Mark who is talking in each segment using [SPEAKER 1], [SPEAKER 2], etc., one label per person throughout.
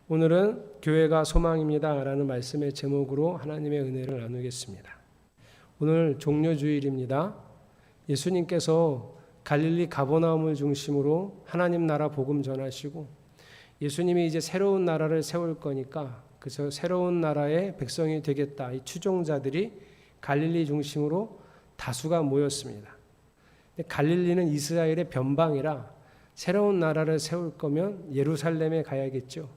[SPEAKER 1] 오늘은 교회가 소망입니다 라는 말씀의 제목으로 하나님의 은혜를 나누겠습니다. 오늘 종료주일입니다. 예수님께서 갈릴리 가버나움을 중심으로 하나님 나라 복음 전하시고 예수님이 이제 새로운 나라를 세울 거니까 그래서 새로운 나라의 백성이 되겠다. 이 추종자들이 갈릴리 중심으로 다수가 모였습니다. 갈릴리는 이스라엘의 변방이라 새로운 나라를 세울 거면 예루살렘에 가야겠죠.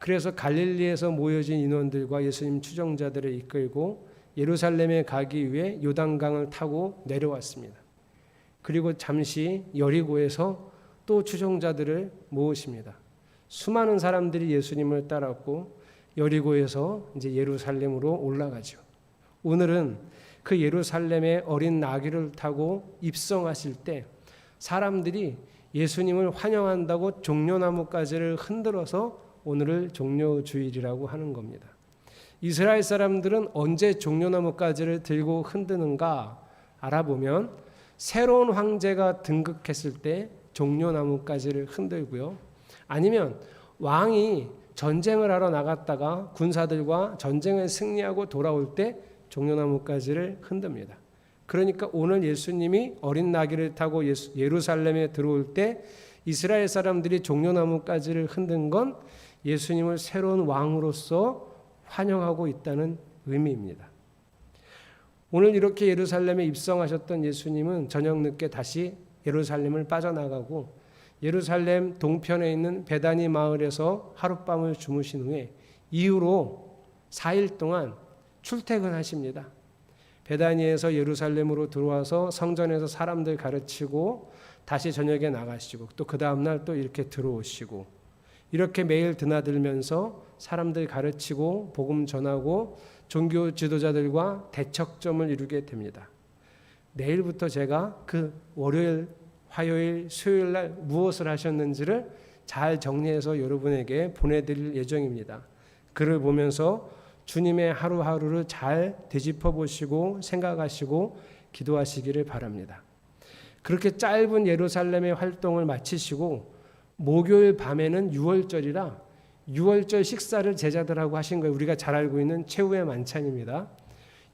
[SPEAKER 1] 그래서 갈릴리에서 모여진 인원들과 예수님 추종자들을 이끌고 예루살렘에 가기 위해 요단강을 타고 내려왔습니다. 그리고 잠시 여리고에서 또 추종자들을 모으십니다. 수많은 사람들이 예수님을 따랐고 여리고에서 이제 예루살렘으로 올라가죠. 오늘은 그 예루살렘의 어린 나귀를 타고 입성하실 때 사람들이 예수님을 환영한다고 종려나무가지를 흔들어서 오늘을 종료주일이라고 하는 겁니다. 이스라엘 사람들은 언제 종려나무가지를 들고 흔드는가 알아보면 새로운 황제가 등극했을 때 종려나무가지를 흔들고요. 아니면 왕이 전쟁을 하러 나갔다가 군사들과 전쟁을 승리하고 돌아올 때 종려나무가지를 흔듭니다. 그러니까 오늘 예수님이 어린 나귀를 타고 예루살렘에 들어올 때 이스라엘 사람들이 종려나무가지를 흔든 건 예수님을 새로운 왕으로서 환영하고 있다는 의미입니다. 오늘 이렇게 예루살렘에 입성하셨던 예수님은 저녁 늦게 다시 예루살렘을 빠져나가고 예루살렘 동편에 있는 베다니 마을에서 하룻밤을 주무신 후에 이후로 4일 동안 출퇴근하십니다. 베다니에서 예루살렘으로 들어와서 성전에서 사람들 가르치고 다시 저녁에 나가시고 또 그 다음날 또 이렇게 들어오시고 이렇게 매일 드나들면서 사람들 가르치고 복음 전하고 종교 지도자들과 대척점을 이루게 됩니다. 내일부터 제가 그 월요일, 화요일, 수요일 날 무엇을 하셨는지를 잘 정리해서 여러분에게 보내드릴 예정입니다. 글을 보면서 주님의 하루하루를 잘 되짚어 보시고 생각하시고 기도하시기를 바랍니다. 그렇게 짧은 예루살렘의 활동을 마치시고 목요일 밤에는 유월절이라 유월절 식사를 제자들하고 하신 거예요. 우리가 잘 알고 있는 최후의 만찬입니다.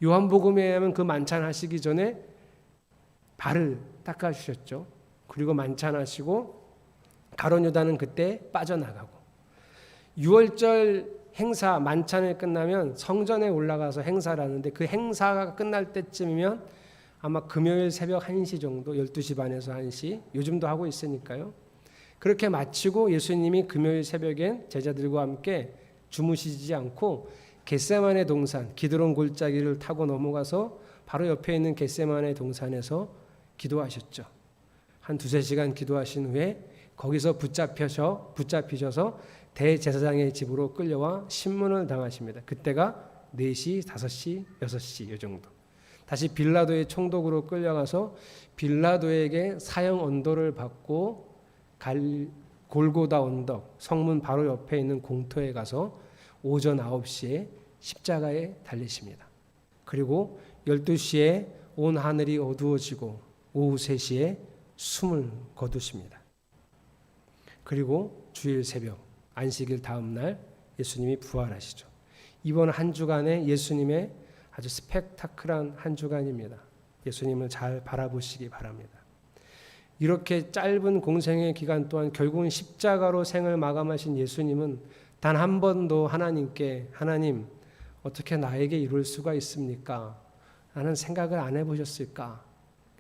[SPEAKER 1] 요한복음에 의하면 그 만찬 하시기 전에 발을 닦아주셨죠. 그리고 만찬하시고 가룟 유다는 그때 빠져나가고 유월절 행사 만찬이 끝나면 성전에 올라가서 행사를 하는데 그 행사가 끝날 때쯤이면 아마 금요일 새벽 1시 정도 12시 반에서 1시 요즘도 하고 있으니까요. 그렇게 마치고 예수님이 금요일 새벽엔 제자들과 함께 주무시지 않고 겟세마네 동산 기드론 골짜기를 타고 넘어가서 바로 옆에 있는 겟세마네 동산에서 기도하셨죠. 한 2-3시간 기도하신 후에 거기서 붙잡히셔서 대제사장의 집으로 끌려와 신문을 당하십니다. 그때가 4시, 5시, 6시 이 정도. 다시 빌라도의 총독으로 끌려가서 빌라도에게 사형 언도를 받고 골고다 언덕 성문 바로 옆에 있는 공터에 가서 오전 9시에 십자가에 달리십니다. 그리고 12시에 온 하늘이 어두워지고 오후 3시에 숨을 거두십니다. 그리고 주일 새벽 안식일 다음 날 예수님이 부활하시죠. 이번 한 주간에 예수님의 아주 스펙타클한 한 주간입니다. 예수님을 잘 바라보시기 바랍니다. 이렇게 짧은 공생의 기간 동안 결국은 십자가로 생을 마감하신 예수님은 단 한 번도 하나님께 하나님 어떻게 나에게 이룰 수가 있습니까? 라는 생각을 안 해보셨을까?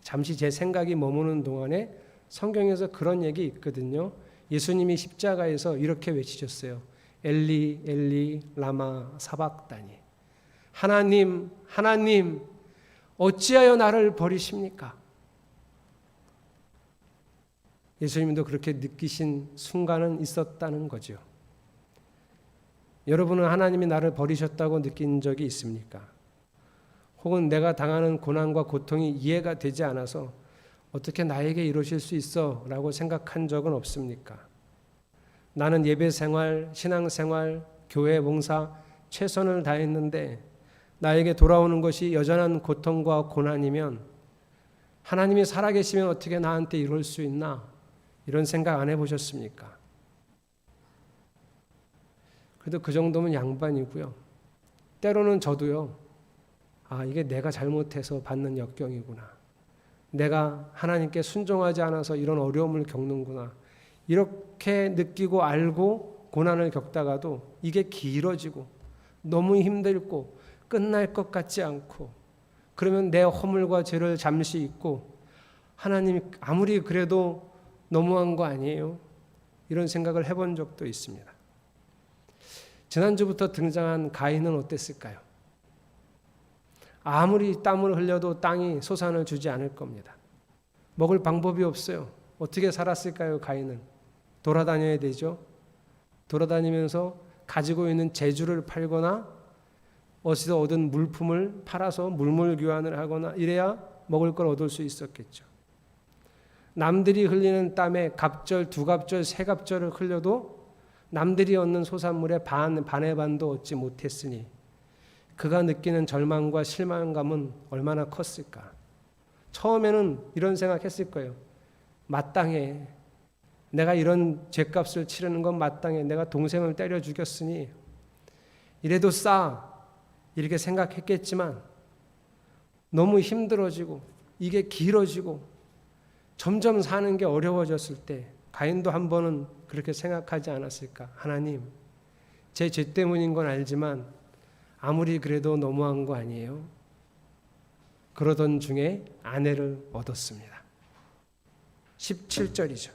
[SPEAKER 1] 잠시 제 생각이 머무는 동안에 성경에서 그런 얘기 있거든요. 예수님이 십자가에서 이렇게 외치셨어요. 엘리 엘리 라마 사박다니. 하나님 하나님 어찌하여 나를 버리십니까? 예수님도 그렇게 느끼신 순간은 있었다는 거죠. 여러분은 하나님이 나를 버리셨다고 느낀 적이 있습니까? 혹은 내가 당하는 고난과 고통이 이해가 되지 않아서 어떻게 나에게 이러실 수 있어? 라고 생각한 적은 없습니까? 나는 예배생활, 신앙생활, 교회 봉사 최선을 다했는데 나에게 돌아오는 것이 여전한 고통과 고난이면 하나님이 살아계시면 어떻게 나한테 이럴 수 있나? 이런 생각 안 해보셨습니까? 그래도 그 정도면 양반이고요. 때로는 저도요. 이게 내가 잘못해서 받는 역경이구나. 내가 하나님께 순종하지 않아서 이런 어려움을 겪는구나. 이렇게 느끼고 알고 고난을 겪다가도 이게 길어지고 너무 힘들고 끝날 것 같지 않고 그러면 내 허물과 죄를 잠시 잊고 하나님이 아무리 그래도 너무한 거 아니에요? 이런 생각을 해본 적도 있습니다. 지난주부터 등장한 가인은 어땠을까요? 아무리 땀을 흘려도 땅이 소산을 주지 않을 겁니다. 먹을 방법이 없어요. 어떻게 살았을까요? 가인은 돌아다녀야 되죠. 돌아다니면서 가지고 있는 재주를 팔거나 어디서 얻은 물품을 팔아서 물물 교환을 하거나 이래야 먹을 걸 얻을 수 있었겠죠. 남들이 흘리는 땀에 갑절, 두갑절, 세갑절을 흘려도 남들이 얻는 소산물의 반의 반도 얻지 못했으니 그가 느끼는 절망과 실망감은 얼마나 컸을까. 처음에는 이런 생각했을 거예요. 마땅해. 내가 이런 죗값을 치르는 건 마땅해. 내가 동생을 때려 죽였으니 이래도 싸. 이렇게 생각했겠지만 너무 힘들어지고 이게 길어지고 점점 사는 게 어려워졌을 때 가인도 한 번은 그렇게 생각하지 않았을까. 하나님, 제 죄 때문인 건 알지만 아무리 그래도 너무한 거 아니에요? 그러던 중에 아내를 얻었습니다. 17절이죠.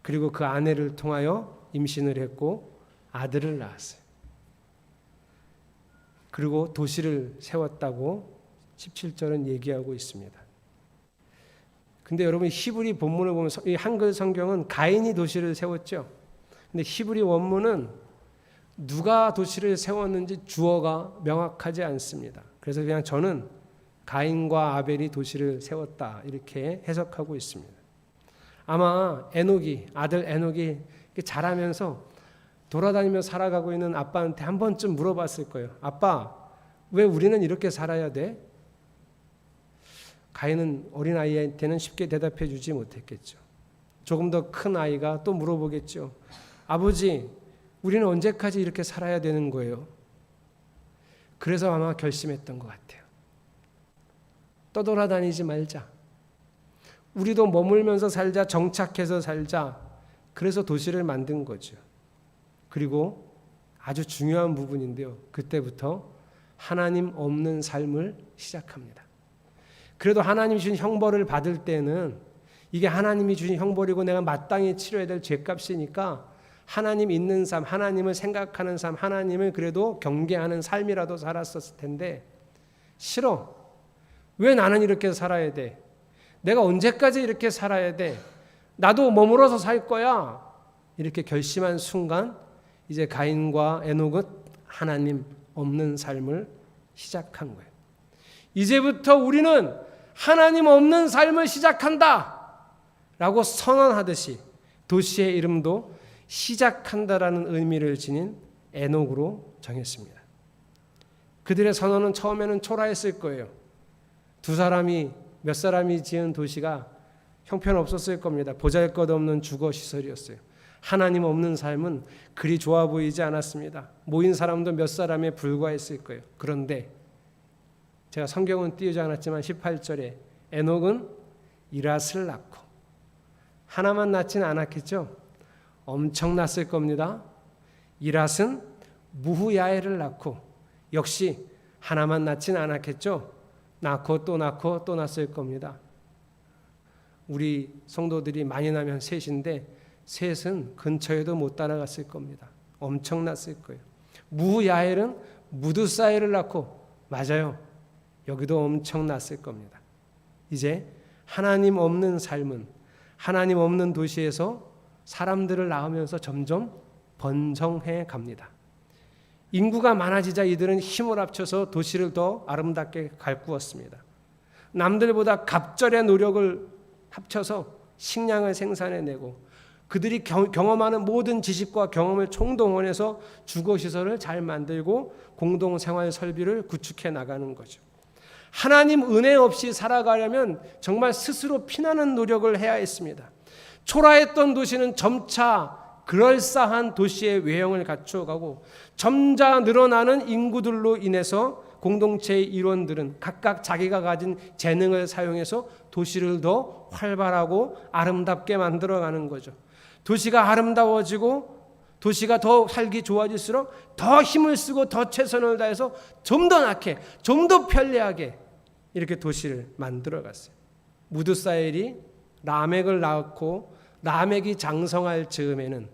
[SPEAKER 1] 그리고 그 아내를 통하여 임신을 했고 아들을 낳았어요. 그리고 도시를 세웠다고 17절은 얘기하고 있습니다. 근데 여러분 히브리 본문을 보면 이 한글 성경은 가인이 도시를 세웠죠. 근데 히브리 원문은 누가 도시를 세웠는지 주어가 명확하지 않습니다. 그래서 그냥 저는 가인과 아벨이 도시를 세웠다 이렇게 해석하고 있습니다. 아마 아들 에녹이 자라면서 돌아다니며 살아가고 있는 아빠한테 한 번쯤 물어봤을 거예요. 아빠, 왜 우리는 이렇게 살아야 돼? 가인은 어린아이한테는 쉽게 대답해 주지 못했겠죠. 조금 더 큰 아이가 또 물어보겠죠. 아버지, 우리는 언제까지 이렇게 살아야 되는 거예요? 그래서 아마 결심했던 것 같아요. 떠돌아다니지 말자. 우리도 머물면서 살자, 정착해서 살자. 그래서 도시를 만든 거죠. 그리고 아주 중요한 부분인데요. 그때부터 하나님 없는 삶을 시작합니다. 그래도 하나님이 주신 형벌을 받을 때는 이게 하나님이 주신 형벌이고 내가 마땅히 치러야 될 죄값이니까 하나님 있는 삶, 하나님을 생각하는 삶, 하나님을 그래도 경계하는 삶이라도 살았었을 텐데 싫어. 왜 나는 이렇게 살아야 돼? 내가 언제까지 이렇게 살아야 돼? 나도 머물러서 살 거야. 이렇게 결심한 순간 이제 가인과 에녹은 하나님 없는 삶을 시작한 거예요. 이제부터 우리는 하나님 없는 삶을 시작한다 라고 선언하듯이 도시의 이름도 시작한다라는 의미를 지닌 에녹으로 정했습니다. 그들의 선언은 처음에는 초라했을 거예요. 몇 사람이 지은 도시가 형편없었을 겁니다. 보잘것없는 주거시설이었어요. 하나님 없는 삶은 그리 좋아 보이지 않았습니다. 모인 사람도 몇 사람에 불과했을 거예요. 그런데 제가 성경은 띄우지 않았지만 18절에 에녹은 이랏을 낳고 하나만 낳지는 않았겠죠. 엄청 낳았을 겁니다. 이랏은 무후야엘을 낳고 역시 하나만 낳지는 않았겠죠. 낳고 또 낳고 또 낳았을 겁니다. 우리 성도들이 많이 낳으면 셋인데 셋은 근처에도 못 따라갔을 겁니다. 엄청 낳았을 거예요. 무후야엘은 무두사엘을 낳고 맞아요. 여기도 엄청 낳았을 겁니다. 이제 하나님 없는 삶은 하나님 없는 도시에서 사람들을 낳으면서 점점 번성해 갑니다. 인구가 많아지자 이들은 힘을 합쳐서 도시를 더 아름답게 가꾸었습니다. 남들보다 갑절의 노력을 합쳐서 식량을 생산해내고 그들이 경험하는 모든 지식과 경험을 총동원해서 주거시설을 잘 만들고 공동생활 설비를 구축해 나가는 거죠. 하나님 은혜 없이 살아가려면 정말 스스로 피나는 노력을 해야 했습니다. 초라했던 도시는 점차 그럴싸한 도시의 외형을 갖추어가고 점차 늘어나는 인구들로 인해서 공동체의 일원들은 각각 자기가 가진 재능을 사용해서 도시를 더 활발하고 아름답게 만들어가는 거죠. 도시가 아름다워지고 도시가 더 살기 좋아질수록 더 힘을 쓰고 더 최선을 다해서 좀 더 낫게, 좀 더 편리하게 이렇게 도시를 만들어갔어요. 무드사엘이 라멕을 낳고 라멕이 장성할 즈음에는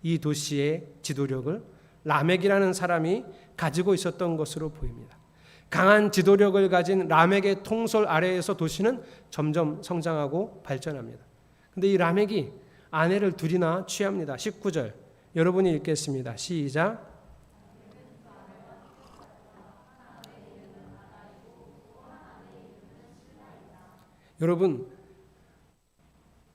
[SPEAKER 1] 이 도시의 지도력을 라멕이라는 사람이 가지고 있었던 것으로 보입니다. 강한 지도력을 가진 라멕의 통솔 아래에서 도시는 점점 성장하고 발전합니다. 그런데 이 라멕이 아내를 둘이나 취합니다. 19절 여러분이 읽겠습니다. 시작. 여러분,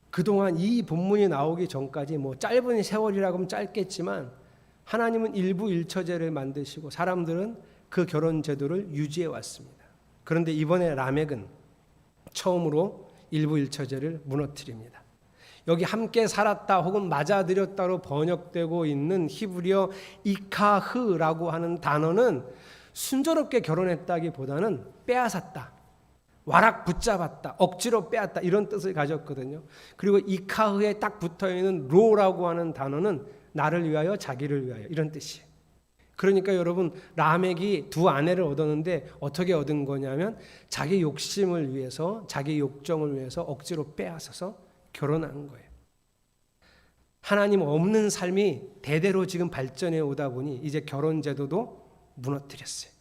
[SPEAKER 1] 그동안 이 본문이 나오기 전까지 뭐 짧은 세월이라고 하면 짧겠지만 하나님은 일부 일처제를 만드시고 사람들은 그 결혼 제도를 유지해 왔습니다. 그런데 이번에 라멕은 처음으로 일부 일처제를 무너뜨립니다. 여기 함께 살았다 혹은 맞아들였다로 번역되고 있는 히브리어 이카흐라고 하는 단어는 순조롭게 결혼했다기보다는 빼앗았다, 와락 붙잡았다, 억지로 빼앗다 이런 뜻을 가졌거든요. 그리고 이카흐에 딱 붙어있는 로라고 하는 단어는 나를 위하여 자기를 위하여 이런 뜻이에요. 그러니까 여러분 라멕이 두 아내를 얻었는데 어떻게 얻은 거냐면 자기 욕심을 위해서 자기 욕정을 위해서 억지로 빼앗아서 결혼한 거예요. 하나님 없는 삶이 대대로 지금 발전해 오다 보니 이제 결혼 제도도 무너뜨렸어요.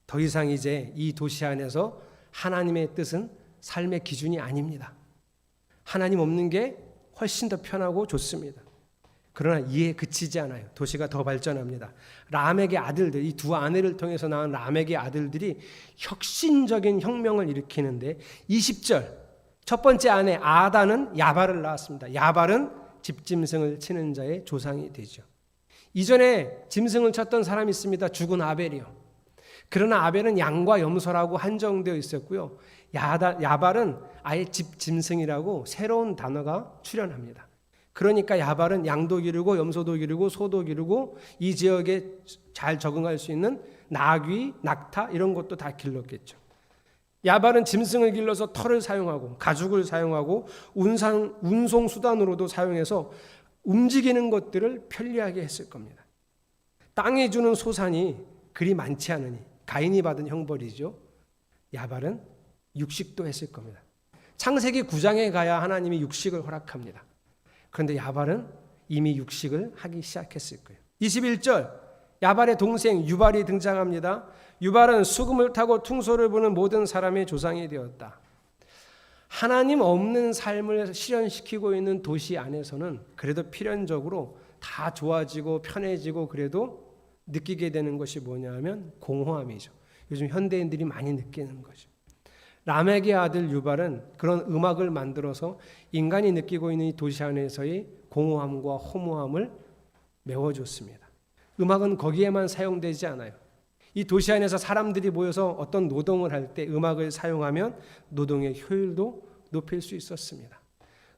[SPEAKER 1] 더 이상 이제 이 도시 안에서 하나님의 뜻은 삶의 기준이 아닙니다. 하나님 없는 게 훨씬 더 편하고 좋습니다. 그러나 이에 그치지 않아요. 도시가 더 발전합니다. 라멕의 아들들, 이 두 아내를 통해서 낳은 라멕의 아들들이 혁신적인 혁명을 일으키는데 20절 첫 번째 아내 아다는 야발을 낳았습니다. 야발은 집짐승을 치는 자의 조상이 되죠. 이전에 짐승을 쳤던 사람이 있습니다. 죽은 아벨이요. 그러나 아벨은 양과 염소라고 한정되어 있었고요. 야발은 아예 집짐승이라고 새로운 단어가 출현합니다. 그러니까 야발은 양도 기르고 염소도 기르고 소도 기르고 이 지역에 잘 적응할 수 있는 나귀, 낙타 이런 것도 다 길렀겠죠. 야발은 짐승을 길러서 털을 사용하고 가죽을 사용하고 운송 수단으로도 사용해서 움직이는 것들을 편리하게 했을 겁니다. 땅이 주는 소산이 그리 많지 않으니 가인이 받은 형벌이죠. 야발은 육식도 했을 겁니다. 창세기 9장에 가야 하나님이 육식을 허락합니다. 그런데 야발은 이미 육식을 하기 시작했을 거예요. 21절 야발의 동생 유발이 등장합니다. 유발은 수금을 타고 퉁소를 부는 모든 사람의 조상이 되었다. 하나님 없는 삶을 실현시키고 있는 도시 안에서는 그래도 필연적으로 다 좋아지고 편해지고 그래도 느끼게 되는 것이 뭐냐 하면 공허함이죠. 요즘 현대인들이 많이 느끼는 거죠. 라멕의 아들 유발은 그런 음악을 만들어서 인간이 느끼고 있는 이 도시 안에서의 공허함과 허무함을 메워줬습니다. 음악은 거기에만 사용되지 않아요. 이 도시 안에서 사람들이 모여서 어떤 노동을 할 때 음악을 사용하면 노동의 효율도 높일 수 있었습니다.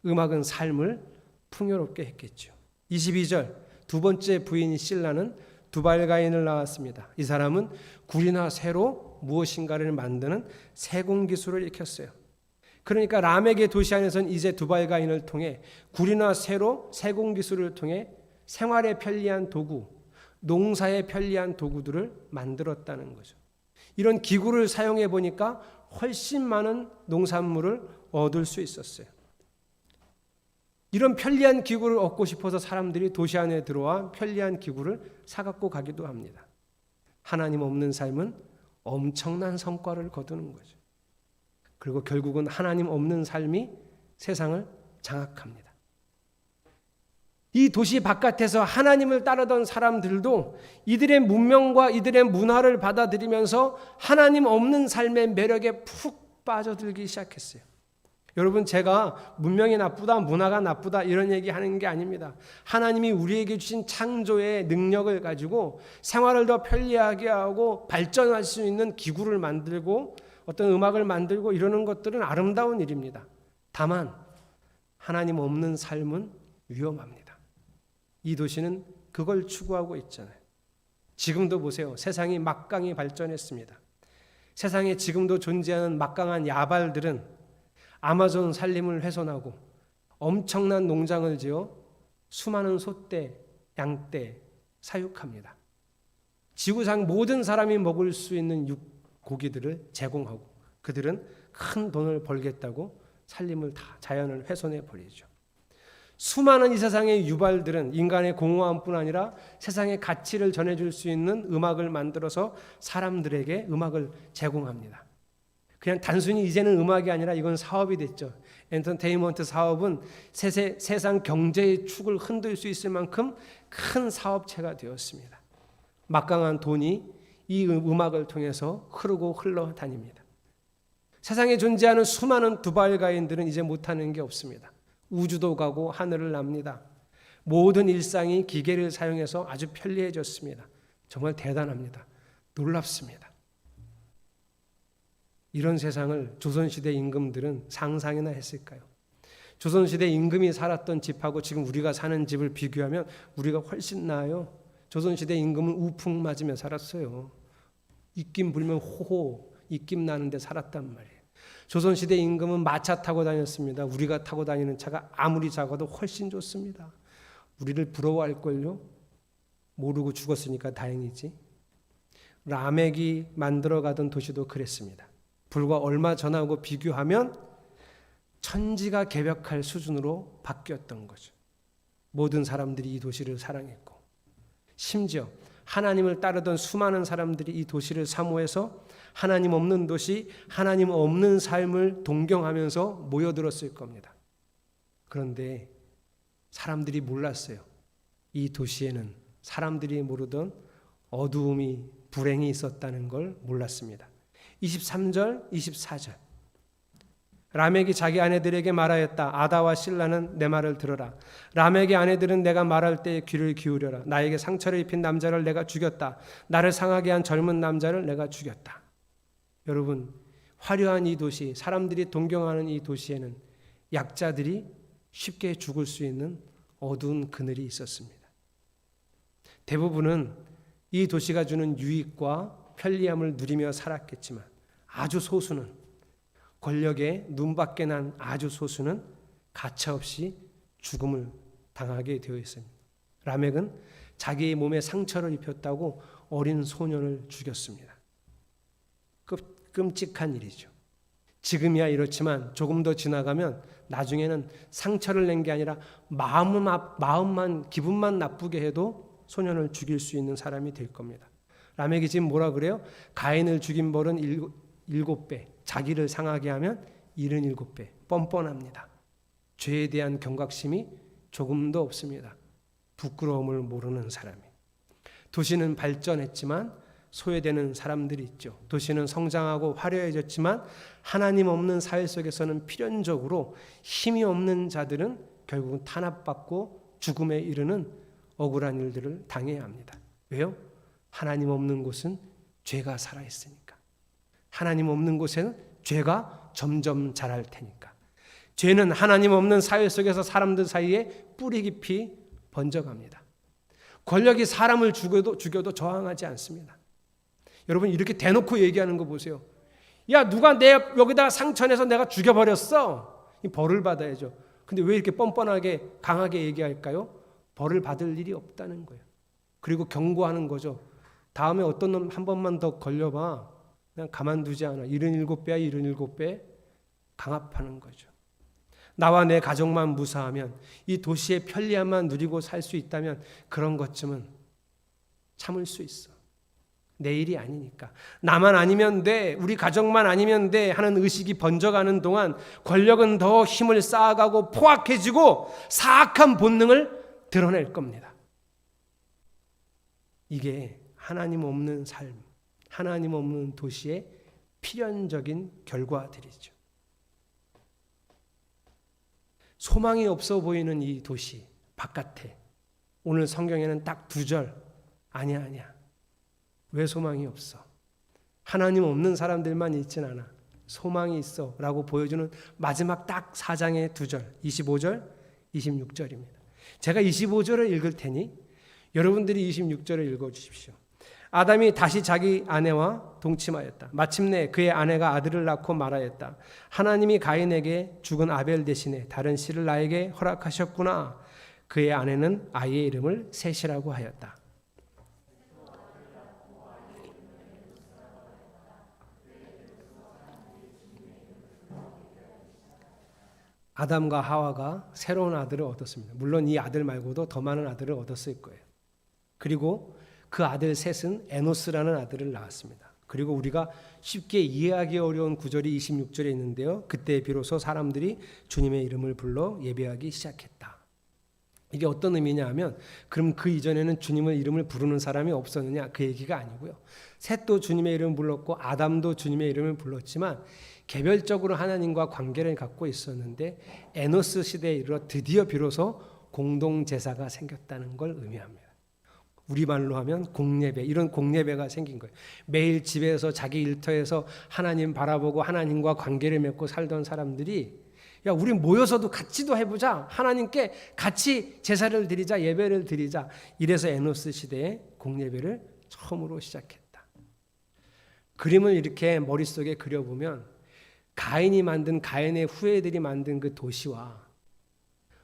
[SPEAKER 1] 음악은 삶을 풍요롭게 했겠죠. 22절 두 번째 부인 실라는 두발가인을 낳았습니다. 이 사람은 굴이나 쇠로 무엇인가를 만드는 세공 기술을 익혔어요. 그러니까 라멕의 도시 안에서는 이제 두발가인을 통해 굴이나 쇠로 세공 기술을 통해 생활에 편리한 도구, 농사에 편리한 도구들을 만들었다는 거죠. 이런 기구를 사용해 보니까 훨씬 많은 농산물을 얻을 수 있었어요. 이런 편리한 기구를 얻고 싶어서 사람들이 도시 안에 들어와 편리한 기구를 사갖고 가기도 합니다. 하나님 없는 삶은 엄청난 성과를 거두는 거죠. 그리고 결국은 하나님 없는 삶이 세상을 장악합니다. 이 도시 바깥에서 하나님을 따르던 사람들도 이들의 문명과 이들의 문화를 받아들이면서 하나님 없는 삶의 매력에 푹 빠져들기 시작했어요. 여러분, 제가 문명이 나쁘다, 문화가 나쁘다 이런 얘기하는 게 아닙니다. 하나님이 우리에게 주신 창조의 능력을 가지고 생활을 더 편리하게 하고 발전할 수 있는 기구를 만들고 어떤 음악을 만들고 이러는 것들은 아름다운 일입니다. 다만 하나님 없는 삶은 위험합니다. 이 도시는 그걸 추구하고 있잖아요. 지금도 보세요. 세상이 막강히 발전했습니다. 세상에 지금도 존재하는 막강한 야발들은 아마존 산림을 훼손하고 엄청난 농장을 지어 수많은 소떼, 양떼 사육합니다. 지구상 모든 사람이 먹을 수 있는 고기들을 제공하고 그들은 큰 돈을 벌겠다고 산림을 다 자연을 훼손해 버리죠. 수많은 이 세상의 유발들은 인간의 공허함뿐 아니라 세상의 가치를 전해줄 수 있는 음악을 만들어서 사람들에게 음악을 제공합니다. 그냥 단순히 이제는 음악이 아니라 이건 사업이 됐죠. 엔터테인먼트 사업은 세상 경제의 축을 흔들 수 있을 만큼 큰 사업체가 되었습니다. 막강한 돈이 이 음악을 통해서 흐르고 흘러다닙니다. 세상에 존재하는 수많은 두발가인들은 이제 못하는 게 없습니다. 우주도 가고 하늘을 납니다. 모든 일상이 기계를 사용해서 아주 편리해졌습니다. 정말 대단합니다. 놀랍습니다. 이런 세상을 조선시대 임금들은 상상이나 했을까요? 조선시대 임금이 살았던 집하고 지금 우리가 사는 집을 비교하면 우리가 훨씬 나아요. 조선시대 임금은 우풍 맞으며 살았어요. 입김 불면 호호 입김 나는데 살았단 말이에요. 조선시대 임금은 마차 타고 다녔습니다. 우리가 타고 다니는 차가 아무리 작아도 훨씬 좋습니다. 우리를 부러워할걸요? 모르고 죽었으니까 다행이지. 라멕이 만들어가던 도시도 그랬습니다. 불과 얼마 전하고 비교하면 천지가 개벽할 수준으로 바뀌었던 거죠. 모든 사람들이 이 도시를 사랑했고 심지어 하나님을 따르던 수많은 사람들이 이 도시를 사모해서 하나님 없는 도시, 하나님 없는 삶을 동경하면서 모여들었을 겁니다. 그런데 사람들이 몰랐어요. 이 도시에는 사람들이 모르던 어두움이 불행이 있었다는 걸 몰랐습니다. 23절, 24절. 라멕이 자기 아내들에게 말하였다. 아다와 실라는 내 말을 들어라. 라멕의 아내들은 내가 말할 때에 귀를 기울여라. 나에게 상처를 입힌 남자를 내가 죽였다. 나를 상하게 한 젊은 남자를 내가 죽였다. 여러분, 화려한 이 도시, 사람들이 동경하는 이 도시에는 약자들이 쉽게 죽을 수 있는 어두운 그늘이 있었습니다. 대부분은 이 도시가 주는 유익과 편리함을 누리며 살았겠지만 아주 소수는, 권력에 눈밖에 난 아주 소수는 가차없이 죽음을 당하게 되어 있습니다. 라멕은 자기의 몸에 상처를 입혔다고 어린 소년을 죽였습니다. 끔찍한 일이죠. 지금이야 이렇지만 조금 더 지나가면 나중에는 상처를 낸 게 아니라 마음만 기분만 나쁘게 해도 소년을 죽일 수 있는 사람이 될 겁니다. 라멕이 지금 뭐라 그래요? 가인을 죽인 벌은 7배, 자기를 상하게 하면 77배. 뻔뻔합니다. 죄에 대한 경각심이 조금도 없습니다. 부끄러움을 모르는 사람이. 도시는 발전했지만 소외되는 사람들이 있죠. 도시는 성장하고 화려해졌지만 하나님 없는 사회 속에서는 필연적으로 힘이 없는 자들은 결국은 탄압받고 죽음에 이르는 억울한 일들을 당해야 합니다. 왜요? 하나님 없는 곳은 죄가 살아있으니까. 하나님 없는 곳에는 죄가 점점 자랄 테니까. 죄는 하나님 없는 사회 속에서 사람들 사이에 뿌리 깊이 번져갑니다. 권력이 사람을 죽여도 저항하지 않습니다. 여러분, 이렇게 대놓고 얘기하는 거 보세요. 야, 누가 내 여기다 상처내서 내가 죽여버렸어. 이 벌을 받아야죠. 근데 왜 이렇게 뻔뻔하게 강하게 얘기할까요? 벌을 받을 일이 없다는 거예요. 그리고 경고하는 거죠. 다음에 어떤 놈 한 번만 더 걸려봐. 그냥 가만두지 않아. 77배야 77배 강압하는 거죠. 나와 내 가족만 무사하면, 이 도시의 편리함만 누리고 살 수 있다면 그런 것쯤은 참을 수 있어. 내 일이 아니니까. 나만 아니면 돼, 우리 가족만 아니면 돼 하는 의식이 번져가는 동안 권력은 더 힘을 쌓아가고 포악해지고 사악한 본능을 드러낼 겁니다. 이게 하나님 없는 삶, 하나님 없는 도시의 필연적인 결과들이죠. 소망이 없어 보이는 이 도시 바깥에 오늘 성경에는 딱 2절 아니야. 왜 소망이 없어? 하나님 없는 사람들만 있진 않아. 소망이 있어 라고 보여주는 마지막 딱 4장의 2절 25절 26절입니다. 제가 25절을 읽을 테니 여러분들이 26절을 읽어주십시오. 아담이 다시 자기 아내와 동침하였다. 마침내 그의 아내가 아들을 낳고 말하였다. 하나님이 가인에게 죽은 아벨 대신에 다른 씨를 나에게 허락하셨구나. 그의 아내는 아이의 이름을 셋이라고 하였다. 아담과 하와가 새로운 아들을 얻었습니다. 물론 이 아들 말고도 더 많은 아들을 얻었을 거예요. 그리고 그 아들 셋은 에노스라는 아들을 낳았습니다. 그리고 우리가 쉽게 이해하기 어려운 구절이 26절에 있는데요. 그때 비로소 사람들이 주님의 이름을 불러 예배하기 시작했다. 이게 어떤 의미냐 하면 그럼 그 이전에는 주님의 이름을 부르는 사람이 없었느냐 그 얘기가 아니고요. 셋도 주님의 이름을 불렀고 아담도 주님의 이름을 불렀지만 개별적으로 하나님과 관계를 갖고 있었는데 에노스 시대에 이르러 드디어 비로소 공동제사가 생겼다는 걸 의미합니다. 우리말로 하면 공예배, 이런 공예배가 생긴 거예요. 매일 집에서 자기 일터에서 하나님 바라보고 하나님과 관계를 맺고 살던 사람들이 야, 우리 모여서도 같이도 해보자. 하나님께 같이 제사를 드리자, 예배를 드리자. 이래서 에노스 시대에 공예배를 처음으로 시작했다. 그림을 이렇게 머릿속에 그려보면 가인이 만든 가인의 후예들이 만든 그 도시와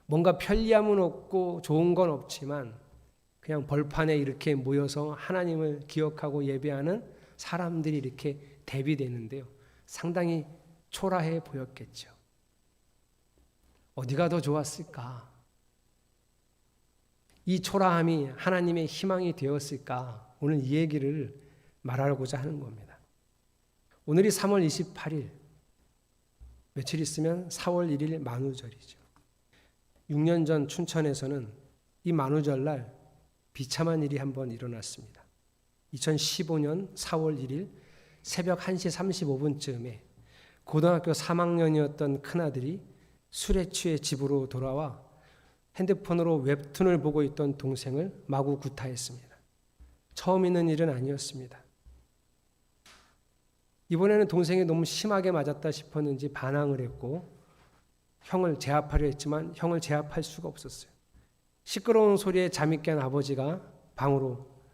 [SPEAKER 1] 뭔가 편리함은 없고 좋은 건 없지만 그냥 벌판에 이렇게 모여서 하나님을 기억하고 예배하는 사람들이 이렇게 대비되는데요. 상당히 초라해 보였겠죠. 어디가 더 좋았을까? 이 초라함이 하나님의 희망이 되었을까? 오늘 이 얘기를 말하고자 하는 겁니다. 오늘이 3월 28일, 며칠 있으면 4월 1일 만우절이죠. 6년 전 춘천에서는 이 만우절날 비참한 일이 한번 일어났습니다. 2015년 4월 1일 새벽 1시 35분쯤에 고등학교 3학년이었던 큰아들이 술에 취해 집으로 돌아와 핸드폰으로 웹툰을 보고 있던 동생을 마구 구타했습니다. 처음 있는 일은 아니었습니다. 이번에는 동생이 너무 심하게 맞았다 싶었는지 반항을 했고 형을 제압하려 했지만 형을 제압할 수가 없었어요. 시끄러운 소리에 잠이 깬 아버지가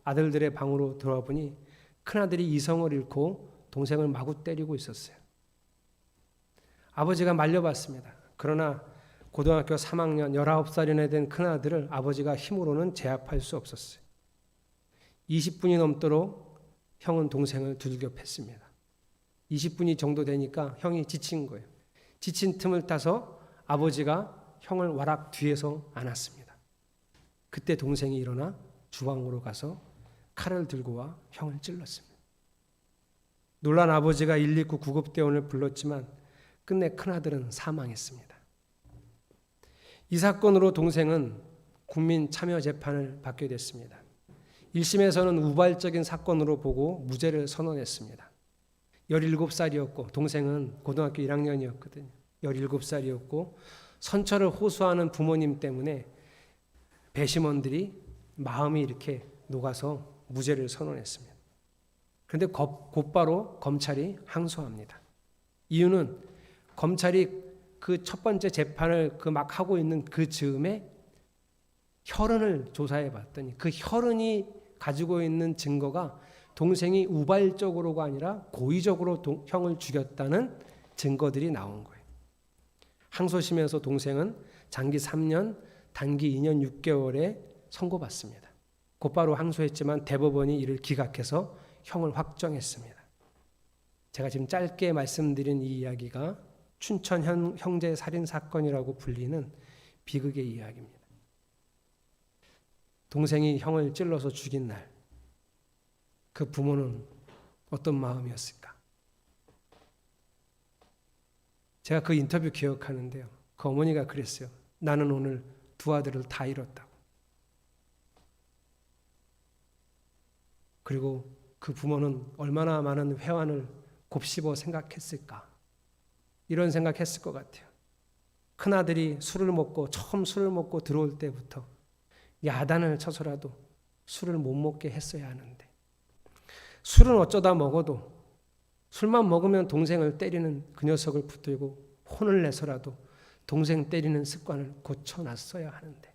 [SPEAKER 1] 아들들의 방으로 들어와 보니 큰아들이 이성을 잃고 동생을 마구 때리고 있었어요. 아버지가 말려봤습니다. 그러나 고등학교 3학년 19살이나 된 큰아들을 아버지가 힘으로는 제압할 수 없었어요. 20분이 넘도록 형은 동생을 두들겨 팼습니다. 20분이 정도 되니까 형이 지친 거예요. 지친 틈을 타서 아버지가 형을 와락 뒤에서 안았습니다. 그때 동생이 일어나 주방으로 가서 칼을 들고 와 형을 찔렀습니다. 놀란 아버지가 119 구급대원을 불렀지만 끝내 큰아들은 사망했습니다. 이 사건으로 동생은 국민참여재판을 받게 됐습니다. 1심에서는 우발적인 사건으로 보고 무죄를 선언했습니다. 17살이었고 동생은 고등학교 1학년이었거든요. 17살이었고 선처를 호소하는 부모님 때문에 배심원들이 마음이 이렇게 녹아서 무죄를 선언했습니다. 그런데 곧바로 검찰이 항소합니다. 이유는 검찰이 그 첫 번째 재판을 막 하고 있는 그 즈음에 혈흔을 조사해 봤더니 그 혈흔이 가지고 있는 증거가 동생이 우발적으로가 아니라 고의적으로 형을 죽였다는 증거들이 나온 거예요. 항소심에서 동생은 장기 3년, 단기 2년 6개월에 선고받습니다. 곧바로 항소했지만 대법원이 이를 기각해서 형을 확정했습니다. 제가 지금 짧게 말씀드린 이 이야기가 춘천 형제 살인 사건이라고 불리는 비극의 이야기입니다. 동생이 형을 찔러서 죽인 날, 그 부모는 어떤 마음이었을까? 제가 그 인터뷰 기억하는데요. 그 어머니가 그랬어요. 나는 오늘 두 아들을 다 잃었다고. 그리고 그 부모는 얼마나 많은 회환을 곱씹어 생각했을까? 이런 생각했을 것 같아요. 큰아들이 처음 술을 먹고 들어올 때부터 야단을 쳐서라도 술을 못 먹게 했어야 하는데 술은 어쩌다 먹어도 술만 먹으면 동생을 때리는 그 녀석을 붙들고 혼을 내서라도 동생 때리는 습관을 고쳐놨어야 하는데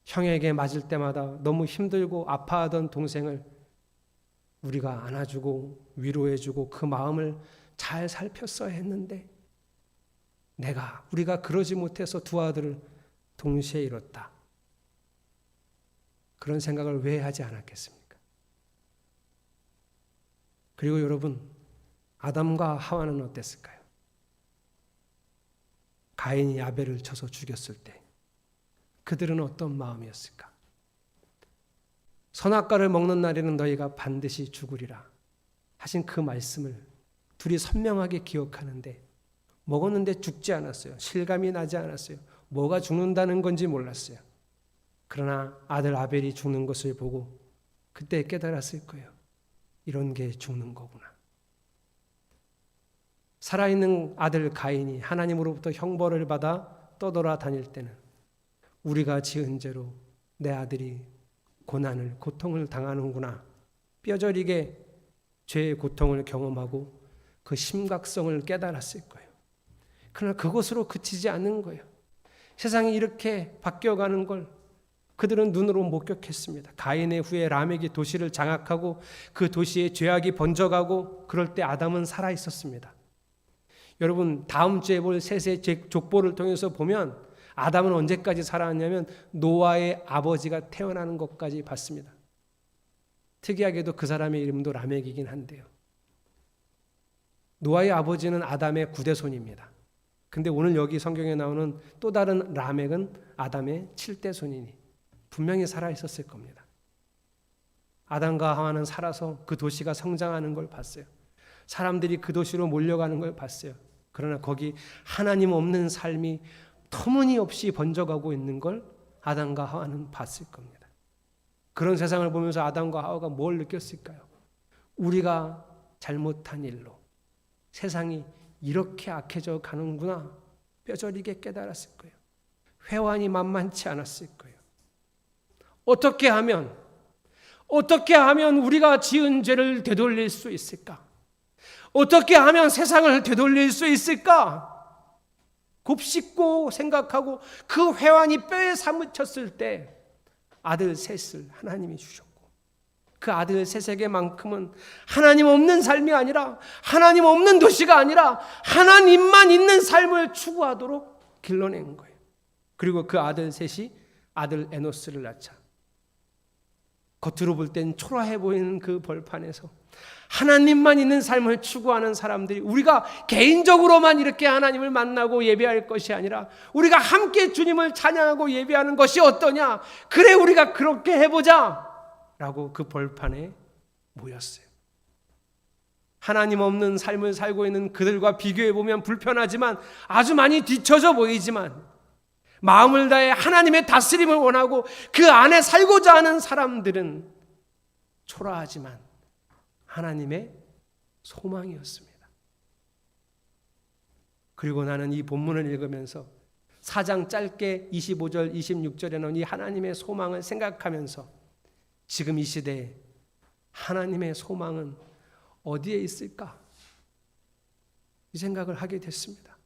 [SPEAKER 1] 형에게 맞을 때마다 너무 힘들고 아파하던 동생을 우리가 안아주고 위로해주고 그 마음을 잘 살폈어야 했는데 우리가 그러지 못해서 두 아들을 동시에 잃었다. 그런 생각을 왜 하지 않았겠습니까? 그리고 여러분, 아담과 하와는 어땠을까요? 가인이 아벨을 쳐서 죽였을 때 그들은 어떤 마음이었을까? 선악과를 먹는 날에는 너희가 반드시 죽으리라 하신 그 말씀을 둘이 선명하게 기억하는데 먹었는데 죽지 않았어요. 실감이 나지 않았어요. 뭐가 죽는다는 건지 몰랐어요. 그러나 아들 아벨이 죽는 것을 보고 그때 깨달았을 거예요. 이런 게 죽는 거구나. 살아있는 아들 가인이 하나님으로부터 형벌을 받아 떠돌아다닐 때는 우리가 지은 죄로 내 아들이 고통을 당하는구나. 뼈저리게 죄의 고통을 경험하고 그 심각성을 깨달았을 거예요. 그러나 그것으로 그치지 않는 거예요. 세상이 이렇게 바뀌어가는 걸 그들은 눈으로 목격했습니다. 가인의 후에 라멕이 도시를 장악하고 그 도시에 죄악이 번져가고 그럴 때 아담은 살아 있었습니다. 여러분, 다음 주에 볼 셋의 족보를 통해서 보면 아담은 언제까지 살아왔냐면 노아의 아버지가 태어나는 것까지 봤습니다. 특이하게도 그 사람의 이름도 라멕이긴 한데요. 노아의 아버지는 아담의 9대손입니다. 근데 오늘 여기 성경에 나오는 또 다른 라멕은 아담의 7대손이니 분명히 살아있었을 겁니다. 아담과 하와는 살아서 그 도시가 성장하는 걸 봤어요. 사람들이 그 도시로 몰려가는 걸 봤어요. 그러나 거기 하나님 없는 삶이 터무니없이 번져가고 있는 걸 아담과 하와는 봤을 겁니다. 그런 세상을 보면서 아담과 하와가 뭘 느꼈을까요? 우리가 잘못한 일로 세상이 이렇게 악해져 가는구나 뼈저리게 깨달았을 거예요. 회환이 만만치 않았을 거예요. 어떻게 하면 우리가 지은 죄를 되돌릴 수 있을까? 어떻게 하면 세상을 되돌릴 수 있을까? 곱씹고 생각하고 그 회환이 뼈에 사무쳤을 때 아들 셋을 하나님이 주셨고 그 아들 셋에게만큼은 하나님 없는 삶이 아니라 하나님 없는 도시가 아니라 하나님만 있는 삶을 추구하도록 길러낸 거예요. 그리고 그 아들 셋이 아들 에노스를 낳자 겉으로 볼 땐 초라해 보이는 그 벌판에서 하나님만 있는 삶을 추구하는 사람들이 우리가 개인적으로만 이렇게 하나님을 만나고 예배할 것이 아니라 우리가 함께 주님을 찬양하고 예배하는 것이 어떠냐? 그래 우리가 그렇게 해보자 라고 그 벌판에 모였어요. 하나님 없는 삶을 살고 있는 그들과 비교해보면 불편하지만 아주 많이 뒤처져 보이지만 마음을 다해 하나님의 다스림을 원하고 그 안에 살고자 하는 사람들은 초라하지만 하나님의 소망이었습니다. 그리고 나는 이 본문을 읽으면서 4장 짧게 25절 26절에 나온 이 하나님의 소망을 생각하면서 지금 이 시대에 하나님의 소망은 어디에 있을까? 이 생각을 하게 됐습니다.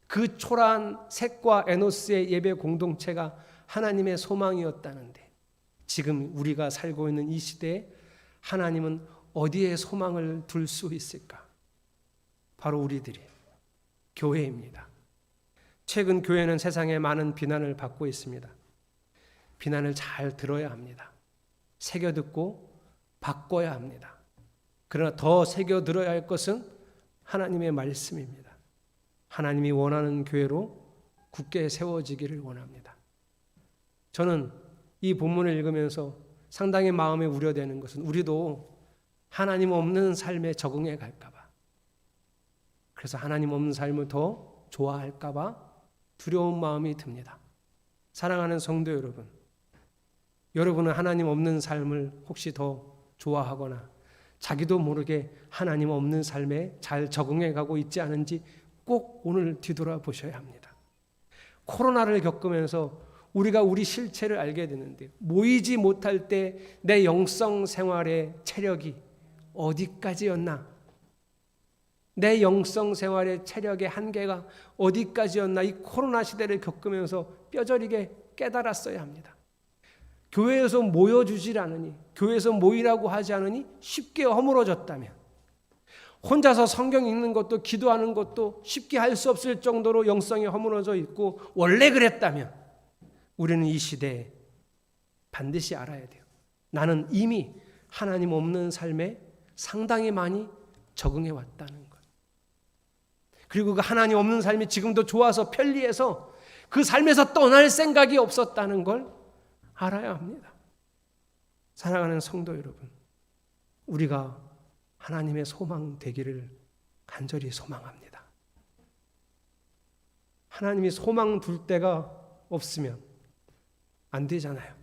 [SPEAKER 1] 그 초라한 셋과 에노스의 예배 공동체가 하나님의 소망이었다는데 지금 우리가 살고 있는 이 시대에 하나님은 어디에 소망을 둘 수 있을까? 바로 우리들이 교회입니다. 최근 교회는 세상에 많은 비난을 받고 있습니다. 비난을 잘 들어야 합니다. 새겨 듣고 바꿔야 합니다. 그러나 더 새겨 들어야 할 것은 하나님의 말씀입니다. 하나님이 원하는 교회로 굳게 세워지기를 원합니다. 저는 이 본문을 읽으면서 상당히 마음에 우려되는 것은 우리도 하나님 없는 삶에 적응해 갈까 봐, 그래서 하나님 없는 삶을 더 좋아할까 봐 두려운 마음이 듭니다. 사랑하는 성도 여러분, 여러분은 하나님 없는 삶을 혹시 더 좋아하거나 자기도 모르게 하나님 없는 삶에 잘 적응해 가고 있지 않은지 꼭 오늘 뒤돌아보셔야 합니다. 코로나를 겪으면서 우리가 우리 실체를 알게 되는데 모이지 못할 때 내 영성 생활의 체력이 어디까지였나? 내 영성 생활의 체력의 한계가 어디까지였나? 이 코로나 시대를 겪으면서 뼈저리게 깨달았어야 합니다. 교회에서 모여주질 않으니, 교회에서 모이라고 하지 않으니 쉽게 허물어졌다면, 혼자서 성경 읽는 것도 기도하는 것도 쉽게 할 수 없을 정도로 영성이 허물어져 있고 원래 그랬다면 우리는 이 시대에 반드시 알아야 돼요. 나는 이미 하나님 없는 삶에 상당히 많이 적응해 왔다는 것. 그리고 그 하나님 없는 삶이 지금도 좋아서 편리해서 그 삶에서 떠날 생각이 없었다는 걸 알아야 합니다. 사랑하는 성도 여러분, 우리가 하나님의 소망 되기를 간절히 소망합니다. 하나님이 소망 둘 데가 없으면 안 되잖아요.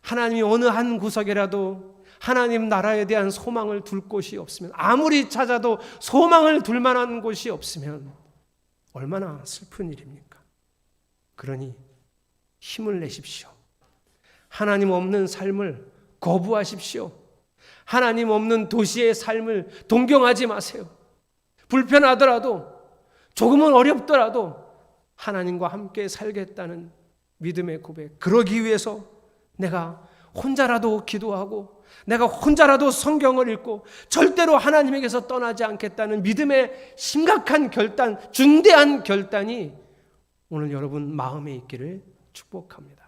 [SPEAKER 1] 하나님이 어느 한 구석이라도 하나님 나라에 대한 소망을 둘 곳이 없으면, 아무리 찾아도 소망을 둘 만한 곳이 없으면 얼마나 슬픈 일입니까? 그러니 힘을 내십시오. 하나님 없는 삶을 거부하십시오. 하나님 없는 도시의 삶을 동경하지 마세요. 불편하더라도, 조금은 어렵더라도 하나님과 함께 살겠다는 믿음의 고백, 그러기 위해서 내가 혼자라도 기도하고 내가 혼자라도 성경을 읽고 절대로 하나님에게서 떠나지 않겠다는 믿음의 심각한 결단, 중대한 결단이 오늘 여러분 마음에 있기를 축복합니다.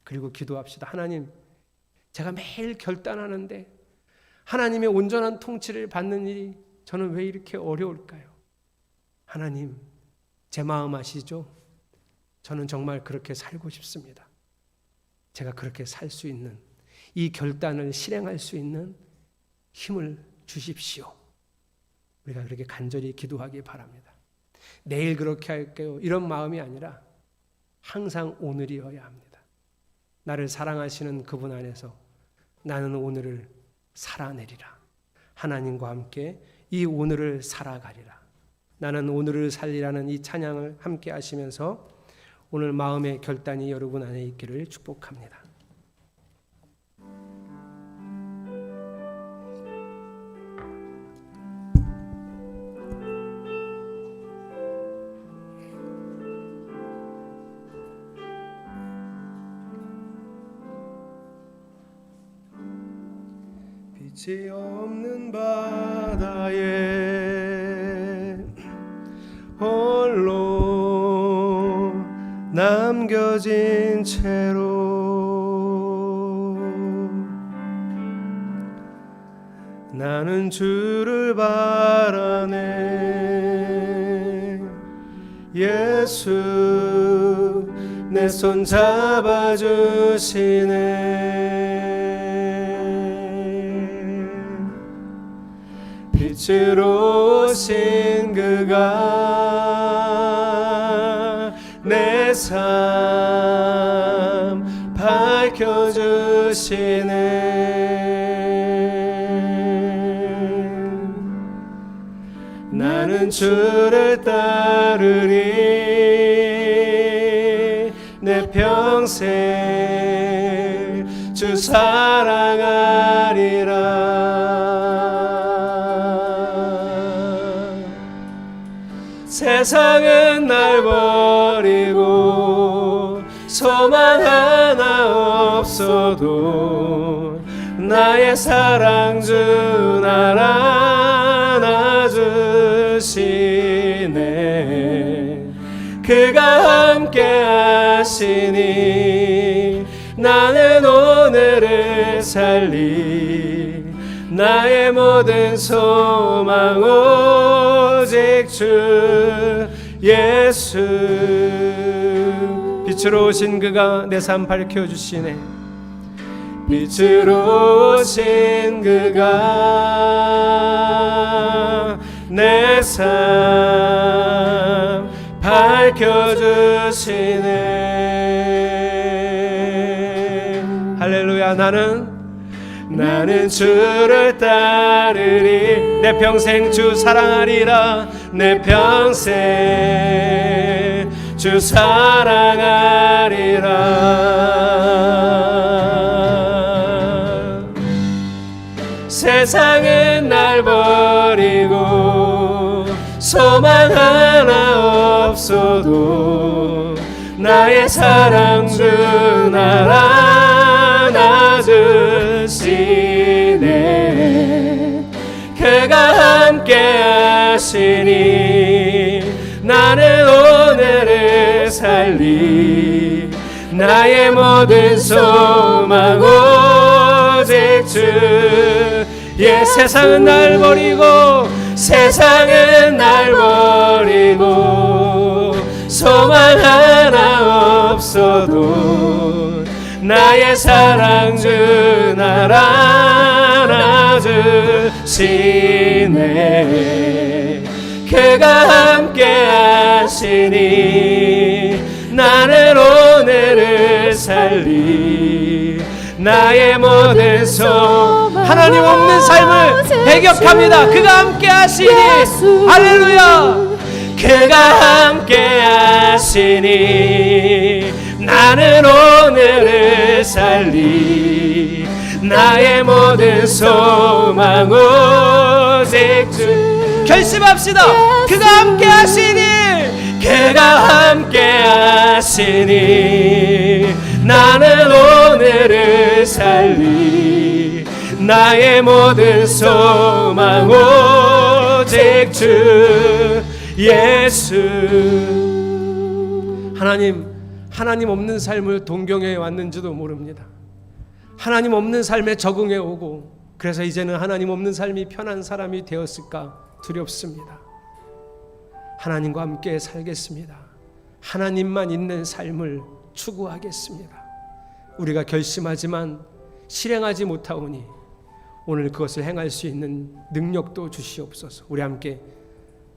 [SPEAKER 1] 그리고 기도합시다. 하나님, 제가 매일 결단하는데 하나님의 온전한 통치를 받는 일이 저는 왜 이렇게 어려울까요? 하나님, 제 마음 아시죠? 저는 정말 그렇게 살고 싶습니다. 제가 그렇게 살 수 있는, 이 결단을 실행할 수 있는 힘을 주십시오. 우리가 그렇게 간절히 기도하기 바랍니다. 내일 그렇게 할게요, 이런 마음이 아니라 항상 오늘이어야 합니다. 나를 사랑하시는 그분 안에서 나는 오늘을 살아내리라. 하나님과 함께 이 오늘을 살아가리라. 나는 오늘을 살리라는 이 찬양을 함께 하시면서 오늘 마음의 결단이 여러분 안에 있기를 축복합니다. 빛이 없는 바다에 홀로 남겨진 채로 나는 주를 바라네. 예수 내 손 잡아주시네. 빛으로 오신 그가 내 삶 밝혀주시네. 나는 주를 따르리. 내 평생 주 사랑하리라. 세상은 날 버리고 소망 하나 없어도 나의 사랑 주 날 안아주시네. 그가 함께 하시니 나는 오늘을 살리. 나의 모든 소망 오직 주 예수. 빛으로 오신 그가 내 삶 밝혀주시네. 빛으로 오신 그가 내 삶 밝혀주시네. 할렐루야. 나는 주를 따르리. 내 평생 주 사랑하리라. 내 평생 주 사랑하리라. 세상은 날 버리고 소망 하나 없어도 나의 사랑 주 날 안아주시네. 그가 함께 하시니 나는 오늘을 살리. 나의 모든 소망 오직 주. 예, 세상은 날 버리고 세상은 날 버리고 소망 하나 없어도 나의 사랑 주 날 안아주시네. 그가 함께 하시니 나는 오늘을 살리. 나의 모든 소망 하나님 없는 삶을 배격합니다. 그가 함께 하시니 할렐루야. 그가 함께 하시니 나는 오늘을 살리. 나의 모든 소망 오직 주. 결심합시다. 그가 함께 하시니 그가 함께 하시니 나는 오늘을 살리. 나의 모든 소망 오직 주 예수. 하나님 없는 삶을 동경해 왔는지도 모릅니다. 하나님 없는 삶에 적응해 오고 그래서 이제는 하나님 없는 삶이 편한 사람이 되었을까 두렵습니다. 하나님과 함께 살겠습니다. 하나님만 있는 삶을 추구하겠습니다. 우리가 결심하지만 실행하지 못하오니 오늘 그것을 행할 수 있는 능력도 주시옵소서. 우리 함께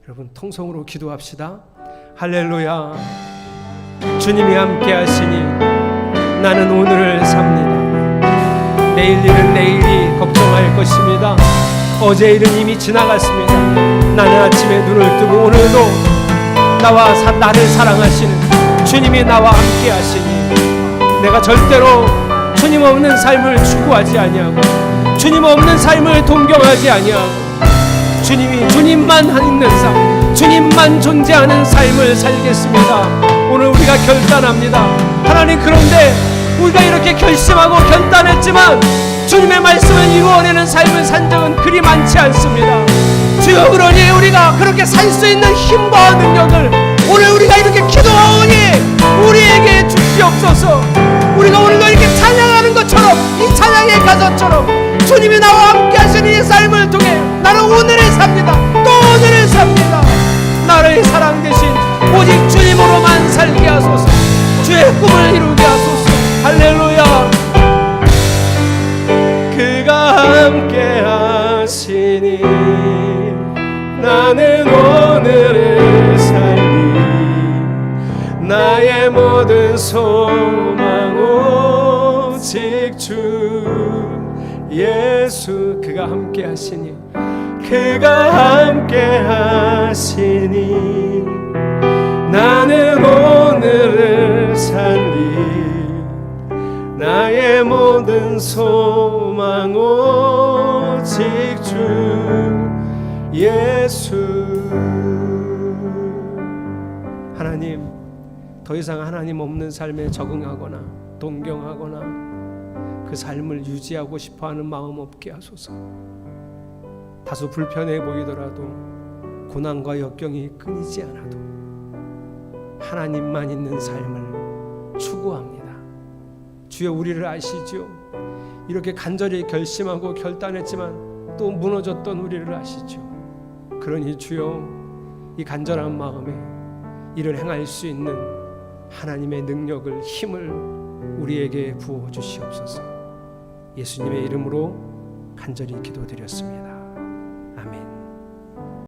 [SPEAKER 1] 여러분 통성으로 기도합시다. 할렐루야. 주님이 함께 하시니 나는 오늘을 삽니다. 내일 일은 내일이 걱정할 것입니다. 어제 일은 이미 지나갔습니다. 나는 아침에 눈을 뜨고 오늘도 나를 사랑하시는 주님이 나와 함께 하시니 내가 절대로 주님 없는 삶을 추구하지 아니하고 주님 없는 삶을 동경하지 아니하고 주님만 있는 삶, 주님만 존재하는 삶을 살겠습니다. 오늘 우리가 결단합니다. 하나님, 그런데 우리가 이렇게 결심하고 결단했지만 주님의 말씀을 이루어내는 삶을 산 적은 그리 많지 않습니다. 주여, 그러니 우리가 그렇게 살 수 있는 힘과 능력을 오늘 우리가 이렇게 기도하오니 우리에게 주시옵소서. 우리가 오늘도 이렇게 찬양하는 것처럼 이 찬양의 가사처럼 주님이 나와 함께 하시는 이 삶을 통해 나는 오늘을 삽니다. 또 오늘을 삽니다. 나를 사랑 대신 오직 주님으로만 살게 하소서. 주의 꿈을 이루게 하소서. 할렐루야. 그가 함께 하시니 나는 오늘을 살리. 나의 모든 소망 오직 주 예수. 그가 함께 하시니 그가 함께 하시니 나는 오늘을 살리. 나의 모든 소망 오직 주 예수. 하나님, 더 이상 하나님 없는 삶에 적응하거나 동경하거나 그 삶을 유지하고 싶어하는 마음 없게 하소서. 다소 불편해 보이더라도 고난과 역경이 끊이지 않아도 하나님만 있는 삶을 추구합니다. 주여, 우리를 아시죠? 이렇게 간절히 결심하고 결단했지만 또 무너졌던 우리를 아시죠? 그러니 주여, 이 간절한 마음에 이를 행할 수 있는 하나님의 능력을, 힘을 우리에게 부어 주시옵소서. 예수님의 이름으로 간절히 기도드렸습니다.